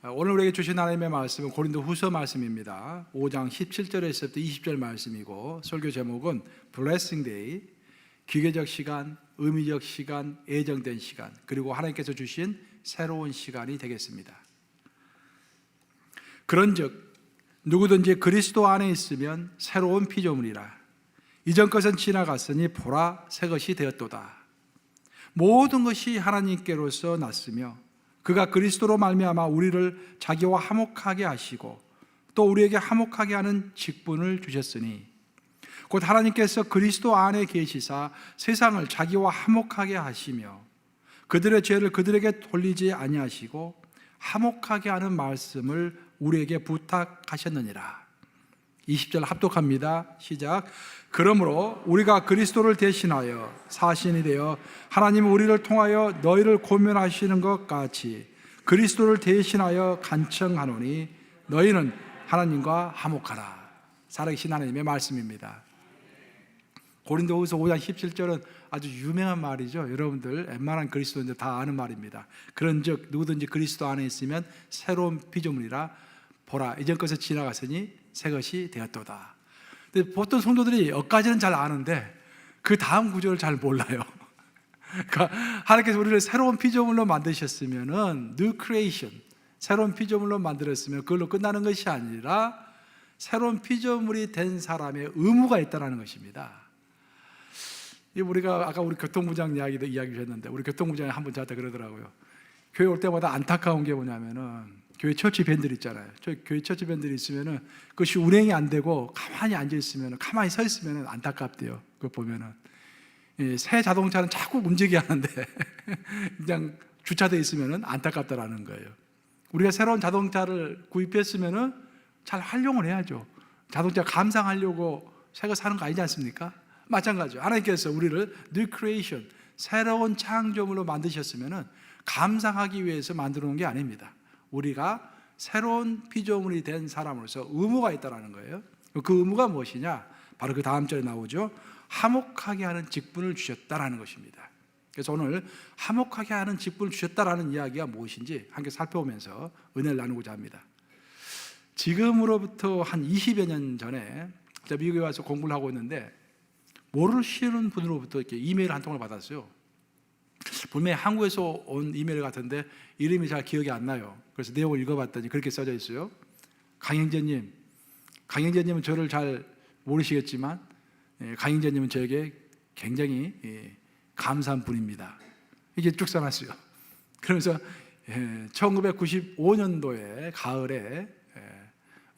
오늘 우리에게 주신 하나님의 말씀은 고린도후서 말씀입니다. 5장 17절에서부터 20절 말씀이고, 설교 제목은 Blessing Day, 기계적 시간, 의미적 시간, 예정된 시간, 그리고 하나님께서 주신 새로운 시간이 되겠습니다. 그런즉 누구든지 그리스도 안에 있으면 새로운 피조물이라. 이전 것은 지나갔으니 보라 새 것이 되었도다. 모든 것이 하나님께로서 났으며 그가 그리스도로 말미암아 우리를 자기와 화목하게 하시고 또 우리에게 화목하게 하는 직분을 주셨으니 곧 하나님께서 그리스도 안에 계시사 세상을 자기와 화목하게 하시며 그들의 죄를 그들에게 돌리지 아니하시고 화목하게 하는 말씀을 우리에게 부탁하셨느니라. 20절 합독합니다. 시작. 그러므로 우리가 그리스도를 대신하여 사신이 되어 하나님은 우리를 통하여 너희를 고면하시는 것 같이 그리스도를 대신하여 간청하노니 너희는 하나님과 화목하라. 살아계신 하나님의 말씀입니다. 고린도후서 5장 17절은 아주 유명한 말이죠. 여러분들 웬만한 그리스도인들 다 아는 말입니다. 그런즉 누구든지 그리스도 안에 있으면 새로운 피조물이라. 보라 이전 것은 지나갔으니 새 것이 되었도다. 근데 보통 성도들이 여기까지는 잘 아는데 그 다음 구절을 잘 몰라요. 그러니까 하나님께서 우리를 새로운 피조물로 만드셨으면은 new creation, 새로운 피조물로 만들었으면 그걸로 끝나는 것이 아니라 새로운 피조물이 된 사람의 의무가 있다는 것입니다. 우리가 아까 우리 교통부장 이야기도 이야기 주셨는데, 우리 교통부장이 한 번 저한테 그러더라고요. 교회 올 때마다 안타까운 게 뭐냐면은 교회 처치 밴들 있잖아요. 교회 처치 밴들이 있으면은 그것이 운행이 안 되고 가만히 앉아 있으면은, 가만히 서 있으면은 안타깝대요. 그거 보면은 새 자동차는 자꾸 움직여 하는데 그냥 주차되어 있으면은 안타깝다라는 거예요. 우리가 새로운 자동차를 구입했으면은 잘 활용을 해야죠. 자동차 감상하려고 새 거 사는 거 아니지 않습니까? 마찬가지죠. 하나님께서 우리를 new creation, 새로운 창조물로 만드셨으면은 감상하기 위해서 만들어 놓은 게 아닙니다. 우리가 새로운 피조물이 된 사람으로서 의무가 있다는 거예요. 그 의무가 무엇이냐? 바로 그 다음 절에 나오죠. 화목하게 하는 직분을 주셨다라는 것입니다. 그래서 오늘 화목하게 하는 직분을 주셨다라는 이야기가 무엇인지 함께 살펴보면서 은혜를 나누고자 합니다. 지금으로부터 한 20여 년 전에 제가 미국에 와서 공부를 하고 있는데 모르시는 분으로부터 이렇게 이메일 한 통을 받았어요. 분명히 한국에서 온 이메일 같은데 이름이 잘 기억이 안 나요. 그래서 내용을 읽어봤더니 그렇게 써져 있어요. 강영재님은 저를 잘 모르시겠지만 강영재님은 저에게 굉장히 감사한 분입니다. 이게 쭉 써놨어요. 그러면서 1995년도에 가을에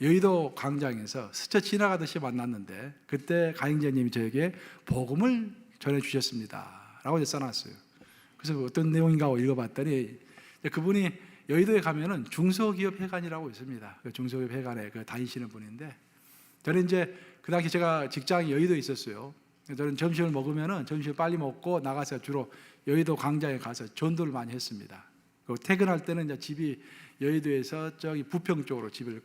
여의도 광장에서 스쳐 지나가듯이 만났는데 그때 강영재님이 저에게 복음을 전해주셨습니다 라고 써놨어요. 그래서 어떤 내용인가 하고 읽어봤더니 그분이 여의도에 가면은 중소기업회관이라고 있습니다. 그 중소기업회관에 다니시는 분인데, 저는 이제 그 당시 제가 직장이 여의도에 있었어요. 저는 점심을 먹으면은 점심을 빨리 먹고 나가서 주로 여의도 광장에 가서 전도를 많이 했습니다. 그리고 퇴근할 때는 이제 집이 여의도에서 저기 부평 쪽으로 집이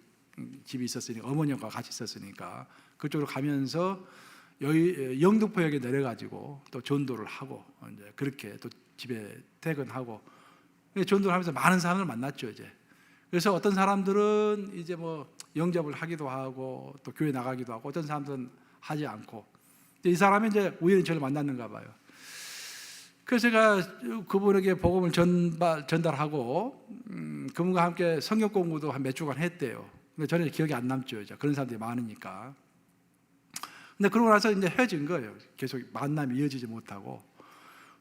있었으니까, 어머니와 같이 있었으니까 그쪽으로 가면서 영등포역에 내려가지고 또 전도를 하고 이제 그렇게 또 집에 퇴근하고 전도를 하면서 많은 사람을 만났죠. 이제 그래서 어떤 사람들은 이제 뭐 영접을 하기도 하고 또 교회 나가기도 하고, 어떤 사람들은 하지 않고, 이 사람이 이제 우연히 저를 만났는가 봐요. 그래서 제가 그분에게 복음을 전달하고 그분과 함께 성경 공부도 한 몇 주간 했대요. 근데 저는 기억이 안 남죠. 이제 그런 사람들이 많으니까. 근데 그러고 나서 이제 헤어진 거예요. 계속 만남이 이어지지 못하고.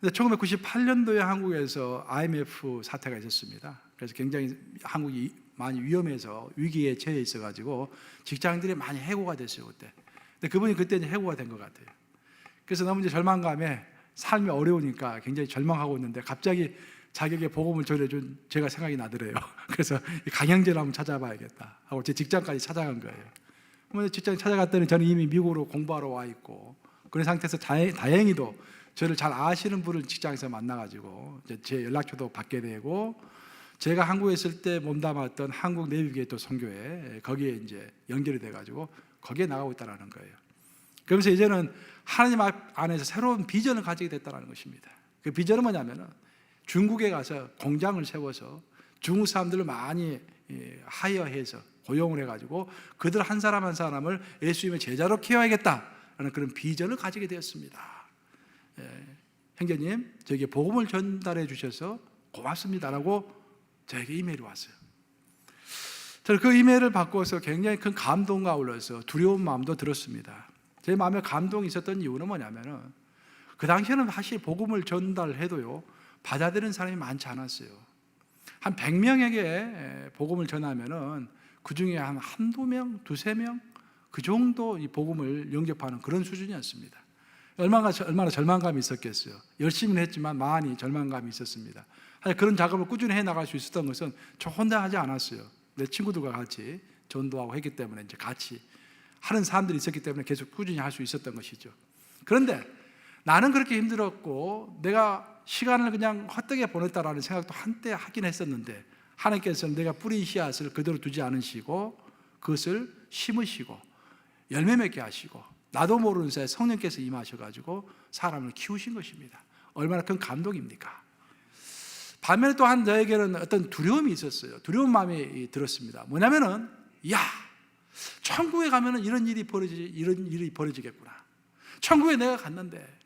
근데 1998년도에 한국에서 IMF 사태가 있었습니다. 그래서 굉장히 한국이 많이 위험해서 위기에 처해 있어가지고 직장인들이 많이 해고가 됐어요 그때. 근데 그분이 그때 이제 해고가 된 것 같아요. 그래서 너무 이제 절망감에 삶이 어려우니까 굉장히 절망하고 있는데 갑자기 자기에게 복음을 전해준 제가 생각이 나더래요. 그래서 강영재를 한번 찾아봐야겠다 하고 제 직장까지 찾아간 거예요. 직장 찾아갔더니 저는 이미 미국으로 공부하러 와 있고, 그런 상태에서 다행히도 저를 잘 아시는 분을 직장에서 만나가지고 제 연락처도 받게 되고, 제가 한국에 있을 때 몸담았던 한국 내비게이터 또 선교회 거기에 이제 연결이 돼가지고 거기에 나가고 있다는 거예요. 그러면서 이제는 하나님 안에서 새로운 비전을 가지게 됐다는 것입니다. 그 비전은 뭐냐면은 중국에 가서 공장을 세워서 중국 사람들을 많이 하여해서 고용을 해가지고 그들 한 사람 한 사람을 예수님의 제자로 키워야겠다라는 그런 비전을 가지게 되었습니다. 형제님, 저에게 복음을 전달해 주셔서 고맙습니다라고 저에게 이메일이 왔어요. 저는 그 이메일을 받고서 굉장히 큰 감동과 아울러서 두려운 마음도 들었습니다. 제 마음에 감동이 있었던 이유는 뭐냐면은 그 당시에는 사실 복음을 전달해도요 받아들이는 사람이 많지 않았어요. 한 100명에게 복음을 전하면은 그 중에 한 한두 명, 두세 명 그 정도 이 복음을 영접하는 그런 수준이었습니다. 얼마나 절망감이 있었겠어요. 열심히는 했지만 많이 절망감이 있었습니다. 그런 작업을 꾸준히 해 나갈 수 있었던 것은 저 혼자 하지 않았어요. 내 친구들과 같이 전도하고 했기 때문에 이제 같이 하는 사람들이 있었기 때문에 계속 꾸준히 할 수 있었던 것이죠. 그런데 나는 그렇게 힘들었고 내가 시간을 그냥 헛되게 보냈다라는 생각도 한때 하긴 했었는데 하나님께서는 내가 뿌린 씨앗을 그대로 두지 않으시고 그것을 심으시고 열매 맺게 하시고 나도 모르는 사이에 성령께서 임하셔가지고 사람을 키우신 것입니다. 얼마나 큰 감동입니까? 반면에 또한 저에게는 어떤 두려움이 있었어요. 두려운 마음이 들었습니다. 뭐냐면은 천국에 가면은 이런 일이 벌어지겠구나. 천국에 내가 갔는데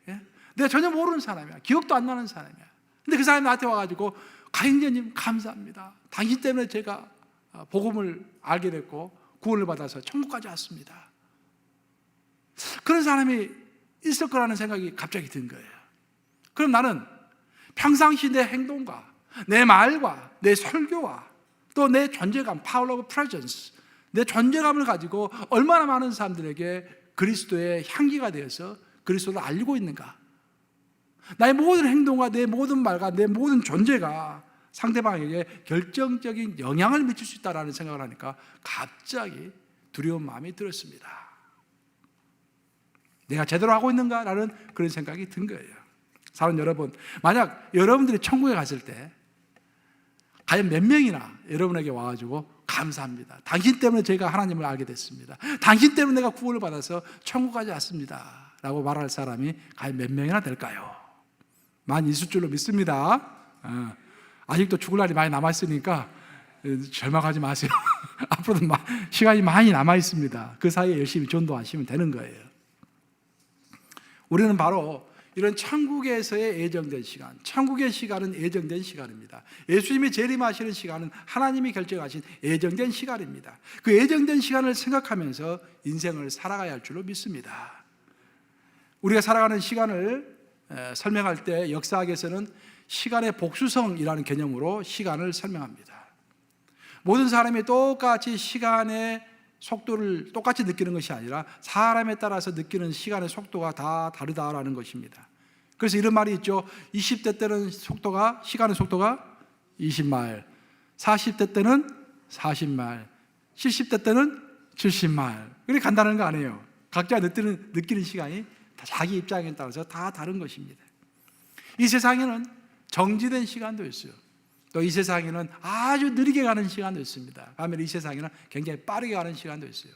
내가 전혀 모르는 사람이야. 기억도 안 나는 사람이야. 근데 그 사람이 나한테 와가지고 가행자님 감사합니다. 당신 때문에 제가 복음을 알게 됐고 구원을 받아서 천국까지 왔습니다. 그런 사람이 있을 거라는 생각이 갑자기 든 거예요. 그럼 나는 평상시 내 행동과 내 말과 내 설교와 또 내 존재감, power of presence, 내 존재감을 가지고 얼마나 많은 사람들에게 그리스도의 향기가 되어서 그리스도를 알리고 있는가. 나의 모든 행동과 내 모든 말과 내 모든 존재가 상대방에게 결정적인 영향을 미칠 수 있다는 생각을 하니까 갑자기 두려운 마음이 들었습니다. 내가 제대로 하고 있는가라는 그런 생각이 든 거예요. 사랑하는 여러분, 만약 여러분들이 천국에 갔을 때 과연 몇 명이나 여러분에게 와가지고 감사합니다. 당신 때문에 제가 하나님을 알게 됐습니다. 당신 때문에 내가 구원을 받아서 천국까지 왔습니다. 라고 말할 사람이 과연 몇 명이나 될까요? 많이 있을 줄로 믿습니다. 아직도 죽을 날이 많이 남아있으니까 절망하지 마세요. 앞으로도 시간이 많이 남아있습니다. 그 사이에 열심히 전도하시면 되는 거예요. 우리는 바로 이런 천국에서의 예정된 시간, 천국의 시간은 예정된 시간입니다. 예수님이 재림하시는 시간은 하나님이 결정하신 예정된 시간입니다. 그 예정된 시간을 생각하면서 인생을 살아가야 할 줄로 믿습니다. 우리가 살아가는 시간을 설명할 때 역사학에서는 시간의 복수성이라는 개념으로 시간을 설명합니다. 모든 사람이 똑같이 시간의 속도를 똑같이 느끼는 것이 아니라 사람에 따라서 느끼는 시간의 속도가 다 다르다라는 것입니다. 그래서 이런 말이 있죠. 20대 때는 시간의 속도가 20마일, 40대 때는 40마일, 70대 때는 70마일. 그렇게 간다는 거 아니에요. 각자 느끼는 시간이 자기 입장에 따라서 다 다른 것입니다. 이 세상에는 정지된 시간도 있어요. 또 이 세상에는 아주 느리게 가는 시간도 있습니다. 반면 이 세상에는 굉장히 빠르게 가는 시간도 있어요.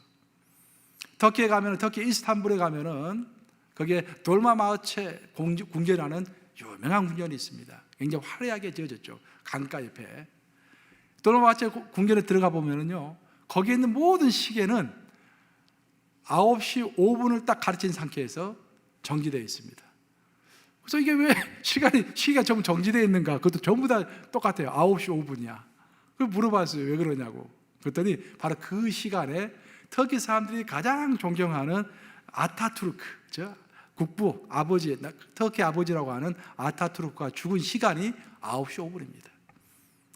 터키에 가면은, 터키 이스탄불에 가면은 거기에 돌마마흐체 궁전이라는 유명한 궁전이 있습니다. 굉장히 화려하게 지어졌죠. 강가 옆에. 돌마마흐체 궁전에 들어가 보면은요, 거기에 있는 모든 시계는 9시 5분을 딱 가르친 상태에서 정지되어 있습니다. 그래서 이게 왜 시계가 전부 정지되어 있는가? 그것도 전부 다 똑같아요. 9시 5분이야. 그걸 물어봤어요. 왜 그러냐고. 그랬더니 바로 그 시간에 터키 사람들이 가장 존경하는 아타투르크, 국부 아버지, 터키 아버지라고 하는 아타투르크가 죽은 시간이 9시 5분입니다.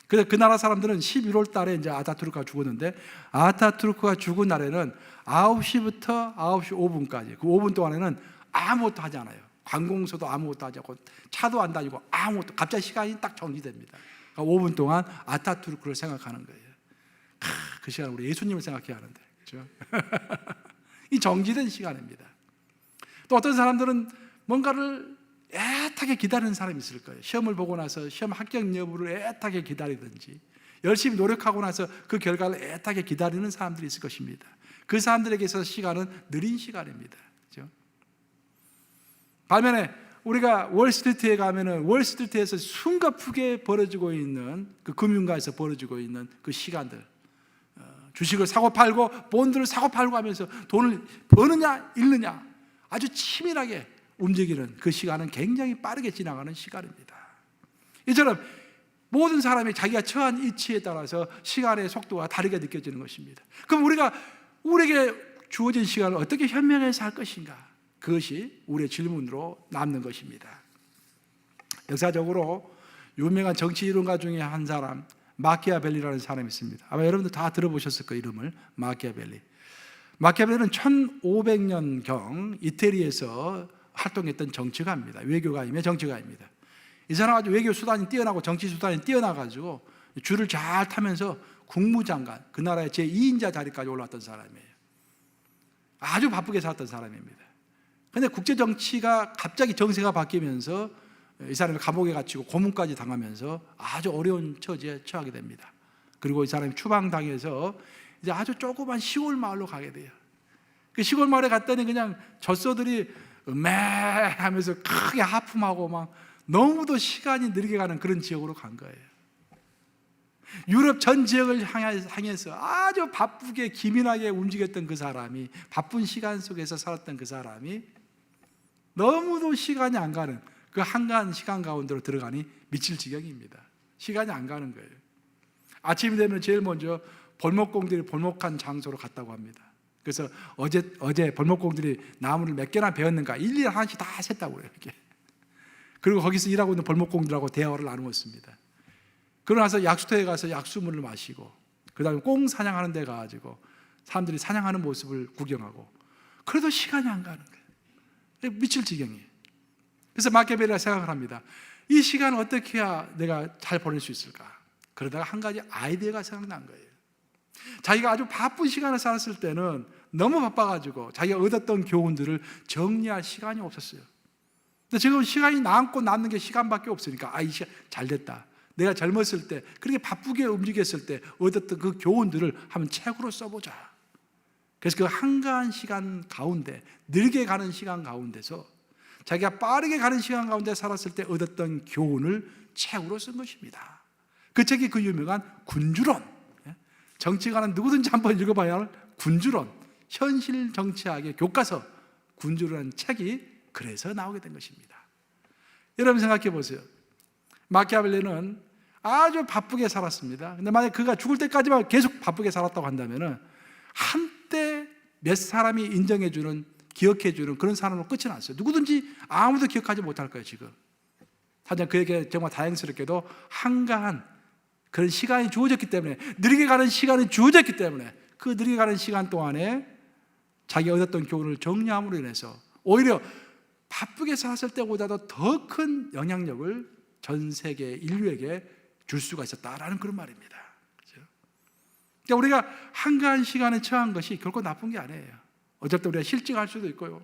그래서 그 나라 사람들은 11월 달에 이제 아타투르크가 죽었는데, 아타투르크가 죽은 날에는 9시부터 9시 5분까지, 그 5분 동안에는 아무것도 하지 않아요. 관공서도 아무것도 하지 않고 차도 안 다니고 아무것도, 갑자기 시간이 딱 정지됩니다. 그러니까 5분 동안 아타투르크를 생각하는 거예요. 그 시간 우리 예수님을 생각해야 하는데, 그렇죠? 이 정지된 시간입니다. 또 어떤 사람들은 뭔가를 애타게 기다리는 사람이 있을 거예요. 시험을 보고 나서 시험 합격 여부를 애타게 기다리든지, 열심히 노력하고 나서 그 결과를 애타게 기다리는 사람들이 있을 것입니다. 그 사람들에게 있어서 시간은 느린 시간입니다. 그렇죠? 반면에 우리가 월스트리트에 가면은 월스트리트에서 숨가쁘게 벌어지고 있는 그 금융가에서 벌어지고 있는 그 시간들, 주식을 사고 팔고 본드를 사고 팔고 하면서 돈을 버느냐 잃느냐 아주 치밀하게 움직이는 그 시간은 굉장히 빠르게 지나가는 시간입니다. 이처럼 모든 사람이 자기가 처한 이치에 따라서 시간의 속도가 다르게 느껴지는 것입니다. 그럼 우리에게 주어진 시간을 어떻게 현명해서 할 것인가? 그것이 우리의 질문으로 남는 것입니다. 역사적으로 유명한 정치 이론가 중에 한 사람, 마키아벨리라는 사람이 있습니다. 아마 여러분들 다 들어보셨을 거예요. 이름을 마키아벨리. 마키아벨리는 1500년경 이태리에서 활동했던 정치가입니다. 외교가이며 정치가입니다. 이 사람 아주 외교 수단이 뛰어나고 정치 수단이 뛰어나가지고 줄을 잘 타면서 국무장관, 그 나라의 제2인자 자리까지 올라왔던 사람이에요. 아주 바쁘게 살았던 사람입니다. 그런데 국제정치가 갑자기 정세가 바뀌면서 이 사람이 감옥에 갇히고 고문까지 당하면서 아주 어려운 처지에 처하게 됩니다. 그리고 이 사람이 추방당해서 이제 아주 조그만 시골 마을로 가게 돼요. 그 시골 마을에 갔더니 그냥 젖소들이 매 하면서 크게 하품하고 막 너무도 시간이 느리게 가는 그런 지역으로 간 거예요. 유럽 전 지역을 향해서 아주 바쁘게 기민하게 움직였던 그 사람이, 바쁜 시간 속에서 살았던 그 사람이 너무도 시간이 안 가는 그 한가한 시간 가운데로 들어가니 미칠 지경입니다. 시간이 안 가는 거예요. 아침이 되면 제일 먼저 벌목공들이 벌목한 장소로 갔다고 합니다. 그래서 어제 벌목공들이 나무를 몇 개나 베었는가 일일이 하나씩 다 셌다고 그래요. 이렇게. 그리고 거기서 일하고 있는 벌목공들하고 대화를 나누었습니다. 그러고 나서 약수터에 가서 약수물을 마시고 그 다음에 꽁 사냥하는 데 가가지고 사람들이 사냥하는 모습을 구경하고, 그래도 시간이 안 가는 거예요. 미칠 지경이에요. 그래서 마키아벨리가 생각을 합니다. 이 시간을 어떻게 해야 내가 잘 보낼 수 있을까? 그러다가 한 가지 아이디어가 생각난 거예요. 자기가 아주 바쁜 시간을 살았을 때는 너무 바빠가지고 자기가 얻었던 교훈들을 정리할 시간이 없었어요. 근데 지금 시간이 남고 남는 게 시간밖에 없으니까 이 시간 잘 됐다. 내가 젊었을 때 그렇게 바쁘게 움직였을 때 얻었던 그 교훈들을 한번 책으로 써보자. 그래서 그 한가한 시간 가운데, 느리게 가는 시간 가운데서 자기가 빠르게 가는 시간 가운데 살았을 때 얻었던 교훈을 책으로 쓴 것입니다. 그 책이 그 유명한 군주론, 정치가는 누구든지 한번 읽어봐야 할 군주론, 현실 정치학의 교과서 군주론이라는 책이 그래서 나오게 된 것입니다. 여러분 생각해 보세요. 마키아벨리는 아주 바쁘게 살았습니다. 근데 만약 그가 죽을 때까지만 계속 바쁘게 살았다고 한다면 한때 몇 사람이 인정해주는, 기억해주는 그런 사람으로 끝이 났어요. 누구든지 아무도 기억하지 못할 거예요. 지금 하지만 그에게 정말 다행스럽게도 한가한 그런 시간이 주어졌기 때문에, 느리게 가는 시간이 주어졌기 때문에 그 느리게 가는 시간 동안에 자기가 얻었던 교훈을 정리함으로 인해서 오히려 바쁘게 살았을 때보다도 더 큰 영향력을 전 세계 인류에게 줄 수가 있었다라는 그런 말입니다. 그렇죠? 그러니까 우리가 한가한 시간에 처한 것이 결코 나쁜 게 아니에요. 어쩔 때 우리가 실직할 수도 있고요,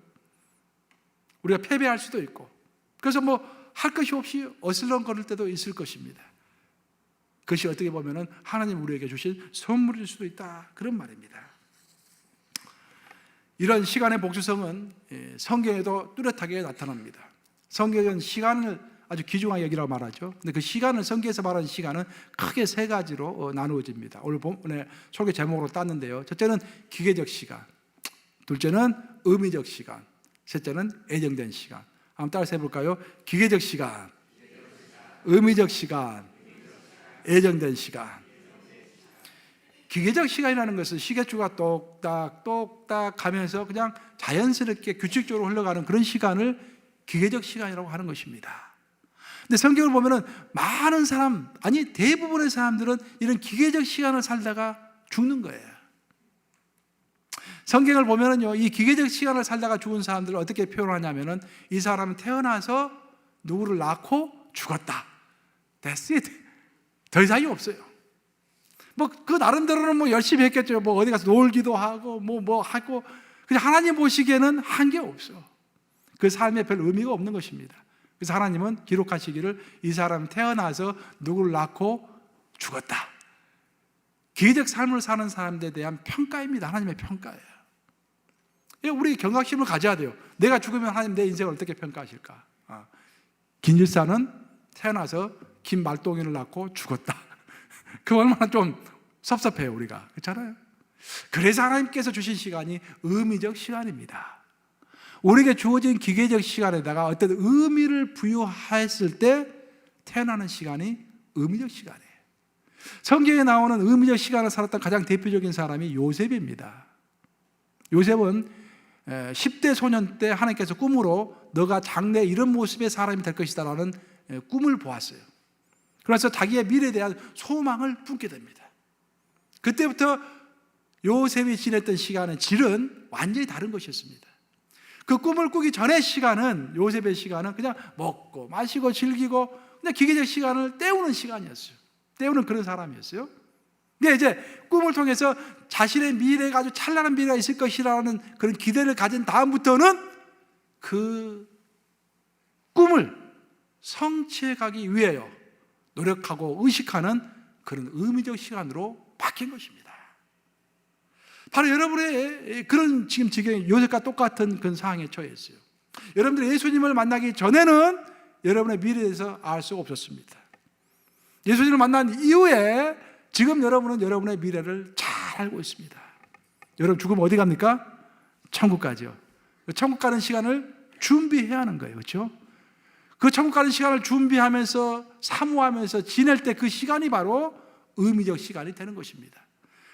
우리가 패배할 수도 있고, 그래서 할 것이 없이 어슬렁거릴 때도 있을 것입니다. 그것이 어떻게 보면 하나님 우리에게 주신 선물일 수도 있다, 그런 말입니다. 이런 시간의 복수성은 성경에도 뚜렷하게 나타납니다. 성경은 시간을 아주 귀중한 얘기라고 말하죠. 근데 그 시간을, 성경에서 말하는 시간은 크게 세 가지로 나누어집니다. 오늘 본문에 소개 제목으로 땄는데요. 첫째는 기계적 시간, 둘째는 의미적 시간, 셋째는 애정된 시간. 한번 따라서 해볼까요? 기계적 시간, 의미적 시간, 애정된 시간. 기계적 시간이라는 것은 시계추가 똑딱 똑딱 가면서 그냥 자연스럽게 규칙적으로 흘러가는 그런 시간을 기계적 시간이라고 하는 것입니다. 근데 성경을 보면은 많은 사람, 아니 대부분의 사람들은 이런 기계적 시간을 살다가 죽는 거예요. 성경을 보면은요, 이 기계적 시간을 살다가 죽은 사람들을 어떻게 표현하냐면은, 이 사람은 태어나서 누구를 낳고 죽었다. That's it. 더 이상이 없어요. 그 나름대로는 열심히 했겠죠. 어디 가서 놀기도 하고 하고, 그냥 하나님 보시기에는 한 게 없어. 그 삶에 별 의미가 없는 것입니다. 그래서 하나님은 기록하시기를 이 사람 태어나서 누구를 낳고 죽었다. 기계적 삶을 사는 사람들에 대한 평가입니다. 하나님의 평가예요. 우리 경각심을 가져야 돼요. 내가 죽으면 하나님 내 인생을 어떻게 평가하실까? 김일사는 태어나서 김말동이를 낳고 죽었다. 그 얼마나 좀 섭섭해요, 우리가. 그렇잖아요. 그래서 하나님께서 주신 시간이 의미적 시간입니다. 우리에게 주어진 기계적 시간에다가 어떤 의미를 부여했을 때 태어나는 시간이 의미적 시간이에요. 성경에 나오는 의미적 시간을 살았던 가장 대표적인 사람이 요셉입니다. 요셉은 10대 소년 때 하나님께서 꿈으로 너가 장래 이런 모습의 사람이 될 것이다 라는 꿈을 보았어요. 그래서 자기의 미래에 대한 소망을 품게 됩니다. 그때부터 요셉이 지냈던 시간의 질은 완전히 다른 것이었습니다. 그 꿈을 꾸기 전의 시간은, 요셉의 시간은 그냥 먹고 마시고 즐기고 그냥 기계적 시간을 때우는 시간이었어요. 때우는 그런 사람이었어요. 근데 이제 꿈을 통해서 자신의 미래가 아주 찬란한 미래가 있을 것이라는 그런 기대를 가진 다음부터는 그 꿈을 성취해가기 위하여 노력하고 의식하는 그런 의미적 시간으로 바뀐 것입니다. 바로 여러분의 그런 지금 요셉과 똑같은 그런 상황에 처해 있어요. 여러분들이 예수님을 만나기 전에는 여러분의 미래에 대해서 알 수가 없었습니다. 예수님을 만난 이후에 지금 여러분은 여러분의 미래를 잘 알고 있습니다. 여러분 죽으면 어디 갑니까? 천국 가죠. 천국 가는 시간을 준비해야 하는 거예요. 그렇죠? 그 천국 가는 시간을 준비하면서 사모하면서 지낼 때 그 시간이 바로 의미적 시간이 되는 것입니다.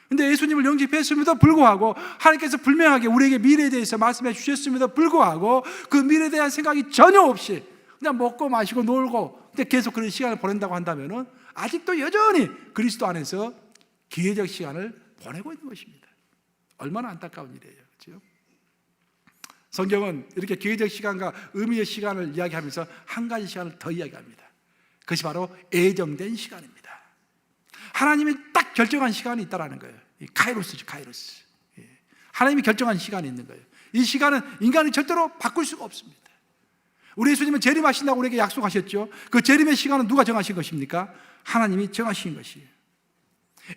근데 예수님을 영접했음에도 불구하고 하나님께서 분명하게 우리에게 미래에 대해서 말씀해 주셨음에도 불구하고 그 미래에 대한 생각이 전혀 없이 그냥 먹고 마시고 놀고 근데 계속 그런 시간을 보낸다고 한다면 아직도 여전히 그리스도 안에서 기회적 시간을 보내고 있는 것입니다. 얼마나 안타까운 일이에요. 그렇죠? 성경은 이렇게 기회적 시간과 의미의 시간을 이야기하면서 한 가지 시간을 더 이야기합니다. 그것이 바로 예정된 시간입니다. 하나님이 딱 결정한 시간이 있다는 거예요. 카이로스죠, 카이로스. 하나님이 결정한 시간이 있는 거예요. 이 시간은 인간이 절대로 바꿀 수가 없습니다. 우리 예수님은 재림하신다고 우리에게 약속하셨죠. 그 재림의 시간은 누가 정하신 것입니까? 하나님이 정하신 것이에요.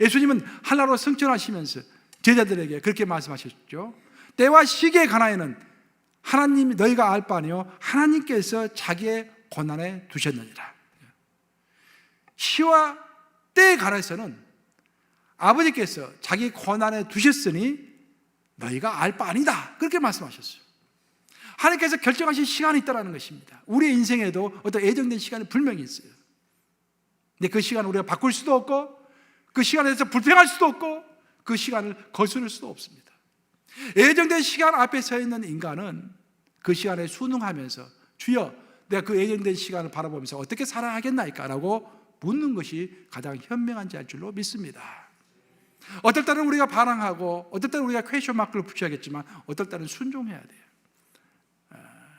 예수님은 한나라로 승천하시면서 제자들에게 그렇게 말씀하셨죠. 때와 시기에 관하여는 하나님 너희가 알 바 아니요 하나님께서 자기의 권한에 두셨느니라. 시와 때에 관해서는 아버지께서 자기 권한에 두셨으니 너희가 알 바 아니다. 그렇게 말씀하셨어요. 하나님께서 결정하신 시간이 있다는 것입니다. 우리의 인생에도 어떤 예정된 시간이 분명히 있어요. 근데 그 시간을 우리가 바꿀 수도 없고 그 시간에 대해서 불평할 수도 없고 그 시간을 거스를 수도 없습니다. 예정된 시간 앞에 서 있는 인간은 그 시간에 순응하면서 주여 내가 그 예정된 시간을 바라보면서 어떻게 살아야겠나이까 라고 묻는 것이 가장 현명한 자일 줄로 믿습니다. 어떨 때는 우리가 반항하고 어떨 때는 우리가 퀘스천 마크를 붙여야겠지만 어떨 때는 순종해야 돼요.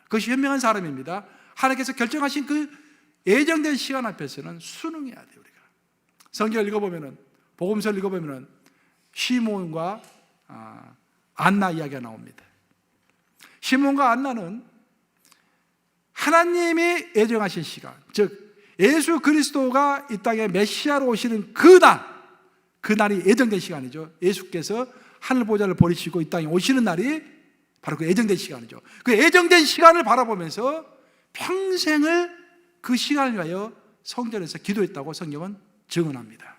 그것이 현명한 사람입니다. 하나님께서 결정하신 그 예정된 시간 앞에서는 순응해야 돼요. 우리가 성경을 읽어보면은 복음서를 읽어보면은 시몬과 안나 이야기가 나옵니다. 시몬과 안나는 하나님이 예정하신 시간, 즉 예수 그리스도가 이 땅에 메시아로 오시는 그날이 예정된 시간이죠. 예수께서 하늘 보좌를 버리시고 이 땅에 오시는 날이 바로 그 예정된 시간이죠. 그 예정된 시간을 바라보면서 평생을 그 시간을 위하여 성전에서 기도했다고 성경은 증언합니다.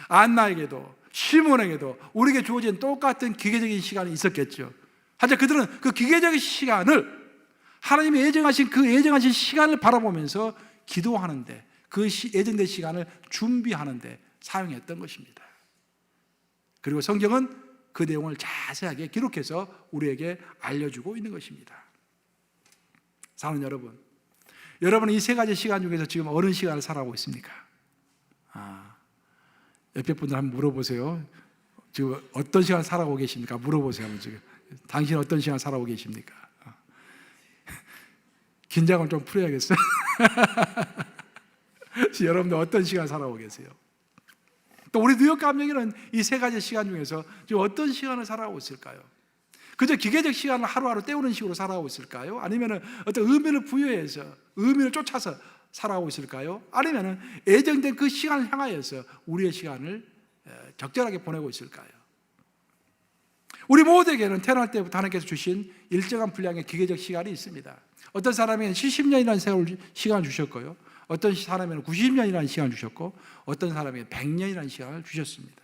안나에게도 시몬에게도 우리에게 주어진 똑같은 기계적인 시간이 있었겠죠. 하지만 그들은 그 기계적인 시간을 하나님이 예정하신 그 예정하신 시간을 바라보면서 기도하는데 그 예정된 시간을 준비하는데 사용했던 것입니다. 그리고 성경은 그 내용을 자세하게 기록해서 우리에게 알려주고 있는 것입니다. 사랑하는 여러분, 여러분은 이 세 가지 시간 중에서 지금 어느 시간을 살아가고 있습니까? 옆에 분들 한번 물어보세요. 지금 어떤 시간 살아가고 계십니까? 물어보세요. 지금 당신 어떤 시간 살아가고 계십니까? 긴장을 좀 풀어야겠어요. 여러분들 어떤 시간 살아가고 계세요? 또 우리 뉴욕 감정이는 이 세 가지 시간 중에서 지금 어떤 시간을 살아가고 있을까요? 그저 기계적 시간을 하루하루 때우는 식으로 살아가고 있을까요? 아니면 어떤 의미를 부여해서 의미를 쫓아서 살아가고 있을까요? 아니면 예정된 그 시간을 향하여서 우리의 시간을 적절하게 보내고 있을까요? 우리 모두에게는 태어날 때부터 하나님께서 주신 일정한 분량의 기계적 시간이 있습니다. 어떤 사람에게는 70년이라는 시간을 주셨고요. 어떤 사람에게는 90년이라는 시간을 주셨고 어떤 사람에게는 100년이라는 시간을 주셨습니다.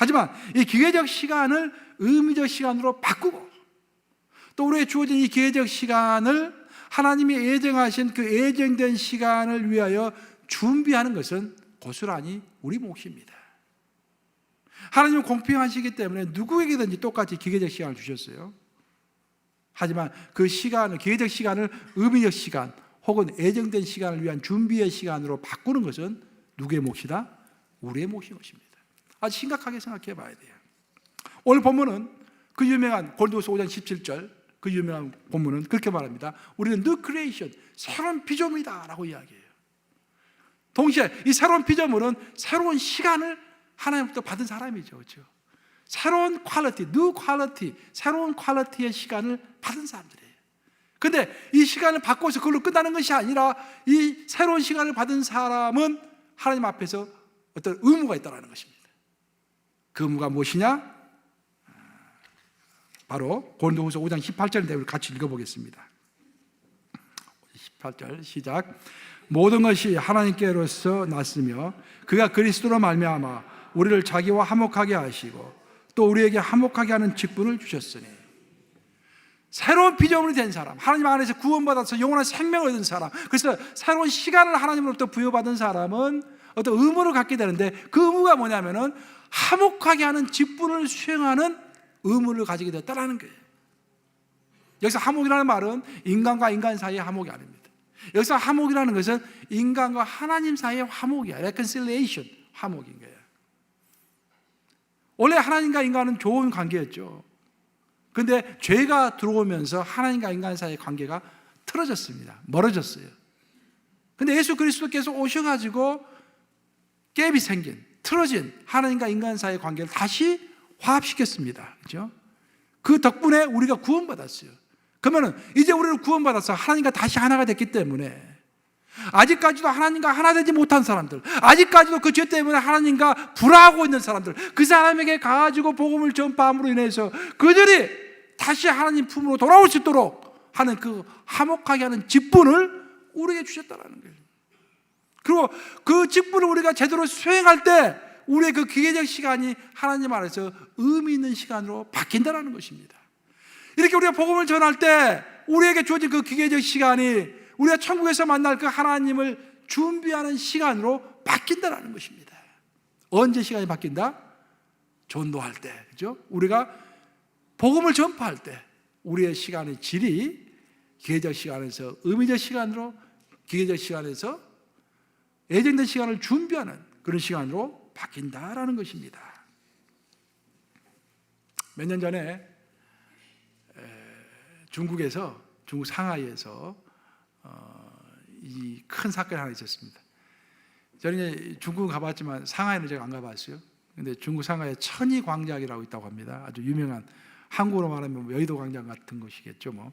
하지만 이 기계적 시간을 의미적 시간으로 바꾸고, 또 우리에게 주어진 이 기계적 시간을 하나님이 예정하신 그 예정된 시간을 위하여 준비하는 것은 고스란히 우리 몫입니다. 하나님은 공평하시기 때문에 누구에게든지 똑같이 기계적 시간을 주셨어요. 하지만 그 시간을, 기계적 시간을 의미적 시간 혹은 예정된 시간을 위한 준비의 시간으로 바꾸는 것은 누구의 몫이다? 우리의 몫인 것입니다. 아주 심각하게 생각해 봐야 돼요. 오늘 본문은 그 유명한 고린도후서 5장 17절, 그 유명한 본문은 그렇게 말합니다. 우리는 new creation, 새로운 피조물이다 라고 이야기해요. 동시에 이 새로운 피조물은 새로운 시간을 하나님부터 받은 사람이죠. 그렇죠? 새로운 퀄리티, new 퀄리티, 새로운 퀄리티의 시간을 받은 사람들이에요. 근데 이 시간을 바꿔서 그걸로 끝나는 것이 아니라 이 새로운 시간을 받은 사람은 하나님 앞에서 어떤 의무가 있다는 것입니다. 그 의무가 무엇이냐? 바로 고린도후서 5장 18절인데 같이 읽어보겠습니다. 18절 시작. 모든 것이 하나님께로서 났으며 그가 그리스도로 말미암아 우리를 자기와 화목하게 하시고 또 우리에게 화목하게 하는 직분을 주셨으니, 새로운 피조물이 된 사람, 하나님 안에서 구원받아서 영원한 생명을 얻은 사람, 그래서 새로운 시간을 하나님으로부터 부여받은 사람은 어떤 의무를 갖게 되는데, 그 의무가 뭐냐면은 화목하게 하는 직분을 수행하는 의무를 가지게 됐다라는 거예요. 여기서 화목이라는 말은 인간과 인간 사이의 화목이 아닙니다. 여기서 화목이라는 것은 인간과 하나님 사이의 화목이야. reconciliation, 화목인 거예요. 원래 하나님과 인간은 좋은 관계였죠. 그런데 죄가 들어오면서 하나님과 인간 사이의 관계가 틀어졌습니다. 멀어졌어요. 그런데 예수 그리스도께서 오셔가지고 갭이 생긴, 틀어진 하나님과 인간 사이의 관계를 다시 화합시켰습니다. 그렇죠? 그 덕분에 우리가 구원받았어요. 그러면 이제 우리는 구원받아서 하나님과 다시 하나가 됐기 때문에 아직까지도 하나님과 하나 되지 못한 사람들, 아직까지도 그 죄 때문에 하나님과 불화하고 있는 사람들, 그 사람에게 가지고 복음을 전파함으로 인해서 그들이 다시 하나님 품으로 돌아올 수 있도록 하는 그 화목하게 하는 직분을 우리에게 주셨다는 거예요. 그리고 그 직분을 우리가 제대로 수행할 때 우리의 그 기계적 시간이 하나님 안에서 의미 있는 시간으로 바뀐다는 것입니다. 이렇게 우리가 복음을 전할 때 우리에게 주어진 그 기계적 시간이 우리가 천국에서 만날 그 하나님을 준비하는 시간으로 바뀐다는 것입니다. 언제 시간이 바뀐다? 전도할 때, 그죠? 우리가 복음을 전파할 때 우리의 시간의 질이 기계적 시간에서 의미적 시간으로, 기계적 시간에서 예정된 시간을 준비하는 그런 시간으로 바뀐다라는 것입니다. 몇 년 전에 중국 상하이에서 이 큰 사건이 하나 있었습니다. 저는 이제 중국은 가봤지만 상하이는 제가 안 가봤어요. 근데 중국 상하이에 천이광장이라고 있다고 합니다. 아주 유명한, 한국으로 말하면 여의도 광장 같은 곳이겠죠, 뭐.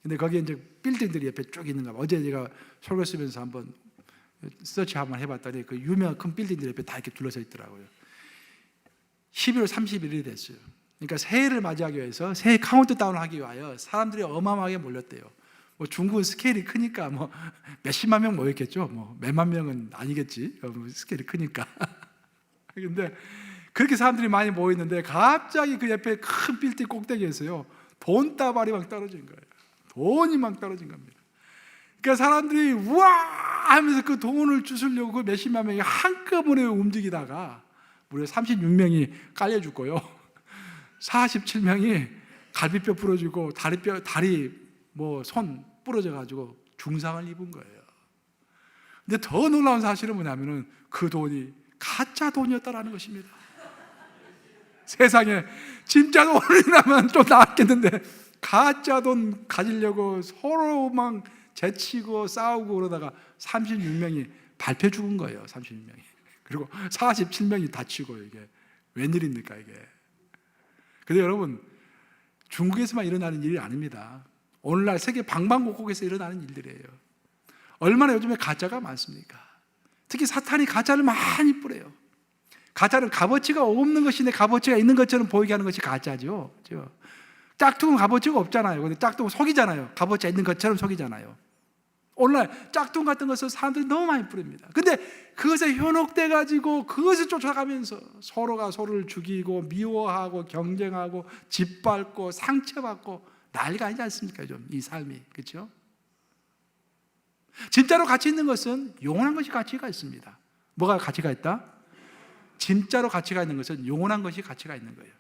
근데 거기에 이제 빌딩들이 옆에 쭉 있는가 봐. 어제 제가 설교 쓰면서 한번 서치 한번 해봤더니 그 유명한 큰 빌딩들 옆에 다 이렇게 둘러서 있더라고요. 11월 31일이 됐어요. 그러니까 새해를 맞이하기 위해서, 새해 카운트다운을 하기 위하여 사람들이 어마어마하게 몰렸대요. 뭐 중국은 스케일이 크니까 뭐 몇십만 명 모였겠죠. 뭐 몇만 명은 아니겠지. 스케일이 크니까. 근데 그렇게 사람들이 많이 모였는데 갑자기 그 옆에 큰 빌딩 꼭대기에서요, 돈다발이 막 떨어진 거예요. 돈이 막 떨어진 겁니다. 그러니까 사람들이 우와 하면서 그 돈을 주스려고 그 몇십만 명이 한꺼번에 움직이다가 무려 36명이 깔려 죽고요, 47명이 갈비뼈 부러지고 다리 뭐 손 부러져 가지고 중상을 입은 거예요. 근데 더 놀라운 사실은 뭐냐면은 그 돈이 가짜 돈이었다라는 것입니다. 세상에 진짜 돈이라면 좀 나았겠는데 가짜 돈 가지려고 서로 막 제치고 싸우고 그러다가 36명이 밟혀 죽은 거예요. 36명이. 그리고 47명이 다치고, 이게 웬일입니까 이게. 근데 여러분, 중국에서만 일어나는 일이 아닙니다. 오늘날 세계 방방곡곡에서 일어나는 일들이에요. 얼마나 요즘에 가짜가 많습니까? 특히 사탄이 가짜를 많이 뿌려요. 가짜는 값어치가 없는 것인데 값어치가 있는 것처럼 보이게 하는 것이 가짜죠. 짝퉁은 값어치가 없잖아요. 근데 짝퉁은 속이잖아요. 값어치가 있는 것처럼 속이잖아요. 오늘날 짝퉁 같은 것을 사람들이 너무 많이 뿌립니다. 근데 그것에 현혹돼 가지고 그것을 쫓아가면서 서로가 서로를 죽이고 미워하고 경쟁하고 짓밟고 상처받고 난리가 아니지 않습니까? 좀 이 삶이, 그렇죠? 진짜로 가치 있는 것은 영원한 것이 가치가 있습니다. 뭐가 가치가 있다? 진짜로 가치가 있는 것은 영원한 것이 가치가 있는 거예요.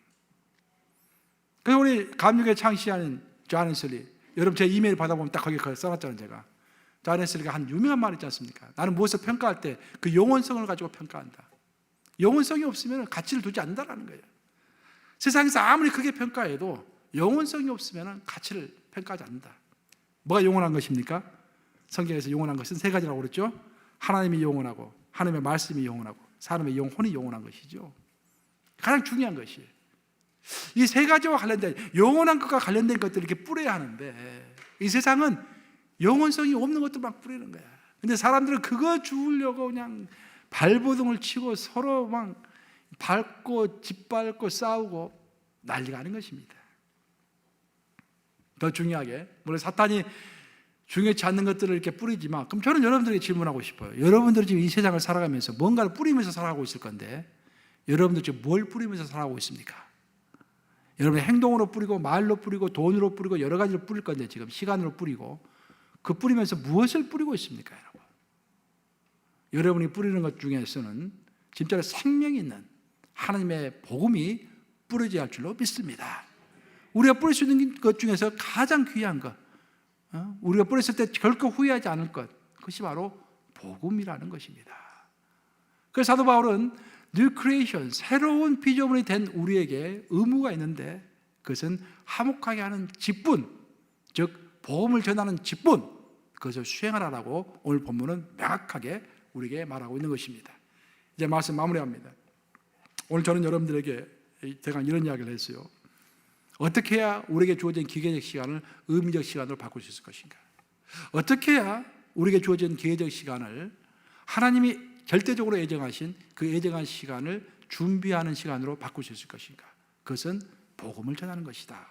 그래서 우리 감육에 창시하는 존 웨슬리, 여러분 제 이메일 받아보면 딱 거기 써놨잖아요. 제가 존 웨슬리가 한 유명한 말 있지 않습니까? 나는 무엇을 평가할 때 그 영원성을 가지고 평가한다. 영원성이 없으면 가치를 두지 않는다라는 거예요. 세상에서 아무리 크게 평가해도 영원성이 없으면 가치를 평가하지 않는다. 뭐가 영원한 것입니까? 성경에서 영원한 것은 세 가지라고 그랬죠. 하나님이 영원하고, 하나님의 말씀이 영원하고, 사람의 영혼이 영원한 것이죠. 가장 중요한 것이에요. 이 세 가지와 관련된, 영원한 것과 관련된 것들을 이렇게 뿌려야 하는데, 이 세상은 영원성이 없는 것들 막 뿌리는 거야. 근데 사람들은 그거 주우려고 그냥 발버둥을 치고 서로 막 밟고 짓밟고 싸우고 난리가 아닌 것입니다. 더 중요하게, 물론 사탄이 중요치 않는 것들을 이렇게 뿌리지만, 그럼 저는 여러분들에게 질문하고 싶어요. 여러분들이 지금 이 세상을 살아가면서 뭔가를 뿌리면서 살아가고 있을 건데, 여러분들 지금 뭘 뿌리면서 살아가고 있습니까? 여러분의 행동으로 뿌리고, 말로 뿌리고, 돈으로 뿌리고, 여러 가지로 뿌릴 건데, 지금 시간으로 뿌리고, 그 뿌리면서 무엇을 뿌리고 있습니까, 여러분? 여러분이 뿌리는 것 중에서는 진짜로 생명이 있는 하나님의 복음이 뿌려져야 할 줄로 믿습니다. 우리가 뿌릴 수 있는 것 중에서 가장 귀한 것, 우리가 뿌렸을 때 결코 후회하지 않을 것, 그것이 바로 복음이라는 것입니다. 그래서 사도 바울은 New Creation, 새로운 피조물이 된 우리에게 의무가 있는데, 그것은 화목하게 하는 직분, 즉 복음을 전하는 직분, 그것을 수행하라고 오늘 본문은 명확하게 우리에게 말하고 있는 것입니다. 이제 말씀 마무리합니다. 오늘 저는 여러분들에게 제가 이런 이야기를 했어요. 어떻게 해야 우리에게 주어진 기계적 시간을 의미적 시간으로 바꿀 수 있을 것인가? 어떻게 해야 우리에게 주어진 기계적 시간을 하나님이 절대적으로 예정하신 그 예정한 시간을 준비하는 시간으로 바꿀 수 있을 것인가? 그것은 복음을 전하는 것이다.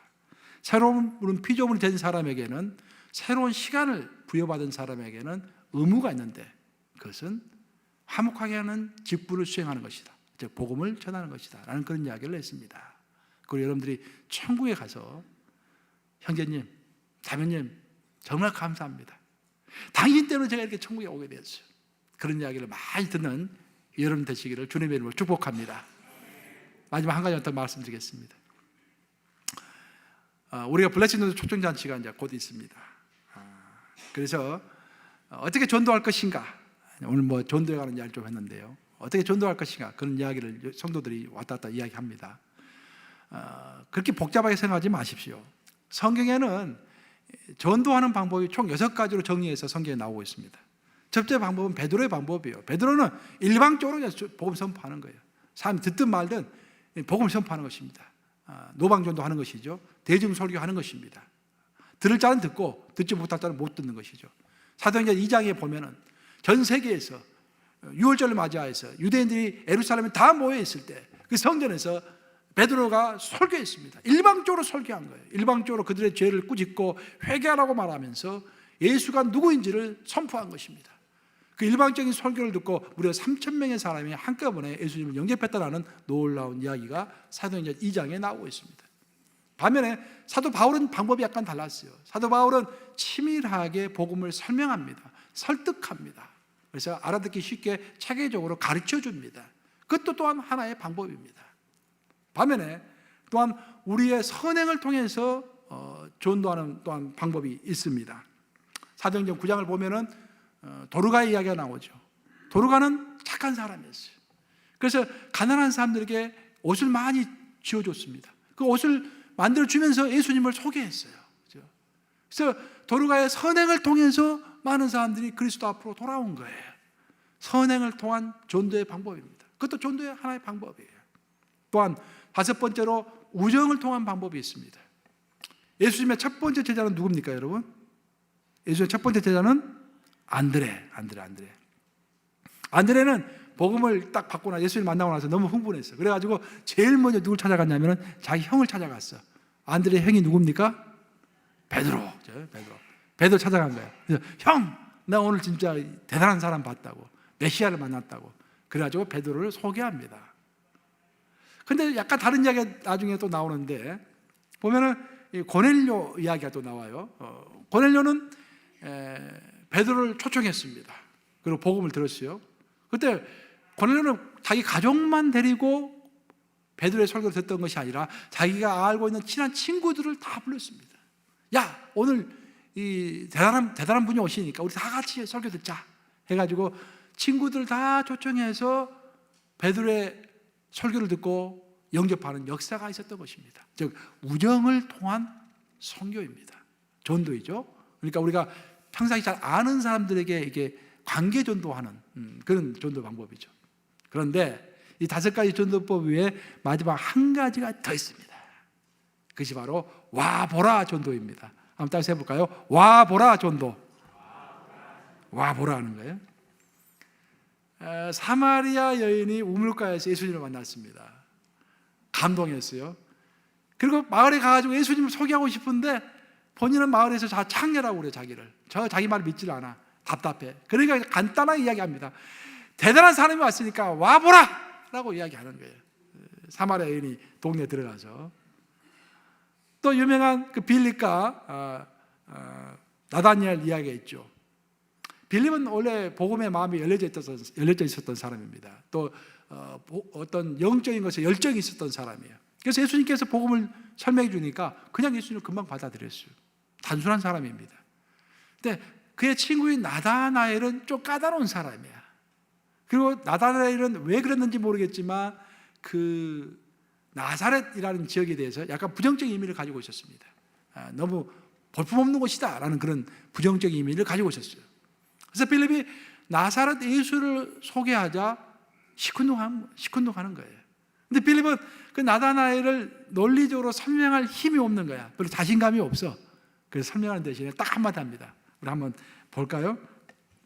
새로운 피조물이 된 사람에게는, 새로운 시간을 부여받은 사람에게는 의무가 있는데, 그것은 화목하게 하는 직분을 수행하는 것이다. 즉 복음을 전하는 것이다 라는 그런 이야기를 했습니다. 그리고 여러분들이 천국에 가서 형제님, 자매님 정말 감사합니다. 당신 때문에 제가 이렇게 천국에 오게 되었어요. 그런 이야기를 많이 듣는 여러분 되시기를 주님의 이름으로 축복합니다. 마지막 한 가지 더 말씀드리겠습니다. 우리가 블레싱 초청잔치가 이제 곧 있습니다. 그래서 어떻게 전도할 것인가, 오늘 뭐 전도에 관한 이야기를 좀 했는데요. 어떻게 전도할 것인가, 그런 이야기를 성도들이 왔다 갔다 이야기합니다. 그렇게 복잡하게 생각하지 마십시오. 성경에는 전도하는 방법이 총 6가지로 정리해서 성경에 나오고 있습니다. 첫째 방법은 베드로의 방법이에요. 베드로는 일방적으로 복음 선포하는 거예요. 사람이 듣든 말든 복음 선포하는 것입니다. 노방전도하는 것이죠. 대중 설교하는 것입니다. 들을 자는 듣고 듣지 못할 자는 못 듣는 것이죠. 사도행전 2장에 보면은 전 세계에서 유월절을 맞이해서 유대인들이 예루살렘에 다 모여 있을 때 그 성전에서 베드로가 설교했습니다. 일방적으로 설교한 거예요. 일방적으로 그들의 죄를 꾸짖고 회개하라고 말하면서 예수가 누구인지를 선포한 것입니다. 그 일방적인 설교를 듣고 무려 3,000명의 사람이 한꺼번에 예수님을 영접했다는 놀라운 이야기가 사도행전 2장에 나오고 있습니다. 반면에 사도 바울은 방법이 약간 달랐어요. 사도 바울은 치밀하게 복음을 설명합니다. 설득합니다. 그래서 알아듣기 쉽게 체계적으로 가르쳐 줍니다. 그것도 또한 하나의 방법입니다. 반면에 또한 우리의 선행을 통해서 전도하는 또한 방법이 있습니다. 사도행전 9장을 보면은 도르가의 이야기가 나오죠. 도르가는 착한 사람이었어요. 그래서 가난한 사람들에게 옷을 많이 지어줬습니다. 그 옷을 만들어주면서 예수님을 소개했어요. 그래서 도르가의 선행을 통해서 많은 사람들이 그리스도 앞으로 돌아온 거예요. 선행을 통한 전도의 방법입니다. 그것도 전도의 하나의 방법이에요. 또한 5번째로 우정을 통한 방법이 있습니다. 예수님의 첫 번째 제자는 누굽니까, 여러분? 예수님의 첫 번째 제자는 안드레는 복음을 딱 받고 나서 예수님 만나고 나서 너무 흥분했어요. 그래가지고 제일 먼저 누굴 찾아갔냐면 자기 형을 찾아갔어. 안드레 형이 누굽니까? 베드로 찾아간 거예요. 그래서 형, 나 오늘 진짜 대단한 사람 봤다고, 메시아를 만났다고. 그래가지고 베드로를 소개합니다. 근데 약간 다른 이야기가 나중에 또 나오는데, 보면은 이 고넬료 이야기가 또 나와요. 고넬료는 베드로를 초청했습니다. 그리고 복음을 들었어요. 그때 고넬료는 자기 가족만 데리고 베드로의 설교를 듣던 것이 아니라 자기가 알고 있는 친한 친구들을 다 불렀습니다. 야, 오늘 이 대단한 분이 오시니까 우리 다 같이 설교 듣자 해가지고 친구들 다 초청해서 베드로의 설교를 듣고 영접하는 역사가 있었던 것입니다. 즉 우정을 통한 선교입니다. 전도이죠. 그러니까 우리가 평상시 잘 아는 사람들에게 이게 관계 전도하는 그런 전도 방법이죠. 그런데 이 5가지 전도법 외에 마지막 한 가지가 더 있습니다. 그것이 바로 와보라 전도입니다. 한번 따라서 해볼까요? 와보라 전도. 와보라 하는 거예요. 사마리아 여인이 우물가에서 예수님을 만났습니다. 감동했어요. 그리고 마을에 가가지고 예수님을 소개하고 싶은데 본인은 마을에서 창녀라고 그래요. 자기를. 자기 말 믿질 않아. 답답해. 그러니까 간단하게 이야기합니다. 대단한 사람이 왔으니까 와보라 라고 이야기하는 거예요. 사마리아 여인이 동네에 들어가서. 또 유명한 그 빌립과 나다니엘 이야기가 있죠. 빌립은 원래 복음의 마음이 열려져 있었던 사람입니다. 또 어떤 영적인 것에 열정이 있었던 사람이에요. 그래서 예수님께서 복음을 설명해 주니까 그냥 예수님을 금방 받아들였어요. 단순한 사람입니다. 근데 그의 친구인 나다나엘은 좀 까다로운 사람이야. 그리고 나다나엘은 왜 그랬는지 모르겠지만 그 나사렛이라는 지역에 대해서 약간 부정적인 의미를 가지고 있었습니다. 너무 볼품없는 곳이다 라는 그런 부정적인 의미를 가지고 있었어요. 그래서 빌립이 나사렛 예수를 소개하자 시큰둥하는 거예요. 근데 빌립은 그 나다나엘을 논리적으로 설명할 힘이 없는 거야. 별로 자신감이 없어. 그래서 설명하는 대신에 딱 한마디 합니다. 우리 한번 볼까요?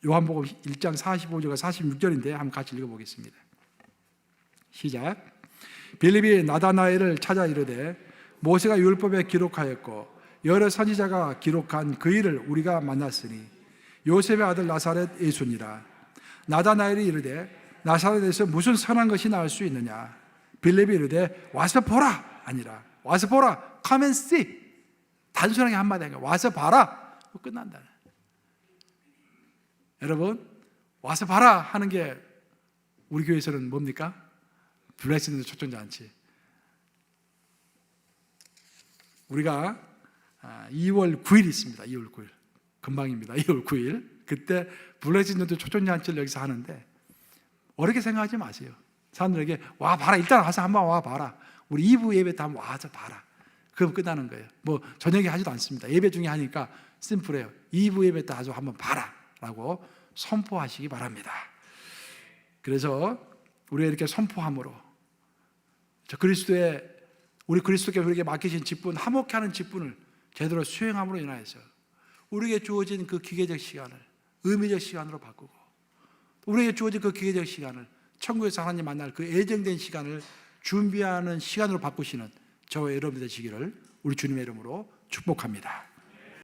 요한복음 1장 45절과 46절인데 한번 같이 읽어보겠습니다. 시작. 빌립이 나다나엘을 찾아 이르되 모세가 율법에 기록하였고 여러 선지자가 기록한 그 일을 우리가 만났으니 요셉의 아들 나사렛 예수니라. 나다나엘이 이르되 나사렛에서 무슨 선한 것이 나올 수 있느냐. 빌립이 이르되 와서 보라 아니라 와서 보라 come and see. 단순하게 한마디 하니까 와서 봐라 끝난다. 여러분 와서 봐라 하는 게 우리 교회에서는 뭡니까? 블레싱 초청잔치. 우리가 2월 9일 있습니다. 2월 9일 금방입니다. 2월 9일 그때 블레싱 초청잔치를 여기서 하는데 어렵게 생각하지 마세요. 사람들에게 와 봐라 일단 와서 한번 와 봐라. 우리 2부 예배 때 한번 와서 봐라. 그럼 끝나는 거예요. 뭐 저녁에 하지도 않습니다. 예배 중에 하니까 심플해요. 2부 예배 때 아주 한번 봐라 라고 선포하시기 바랍니다. 그래서 우리가 이렇게 선포함으로 우리 그리스도께 우리에게 맡기신 직분, 화목하는 직분을 제대로 수행함으로 인하여서 우리에게 주어진 그 기계적 시간을 의미적 시간으로 바꾸고 우리에게 주어진 그 기계적 시간을 천국에서 하나님 만날 그 예정된 시간을 준비하는 시간으로 바꾸시는 저와 여러분들 되시기를 우리 주님의 이름으로 축복합니다.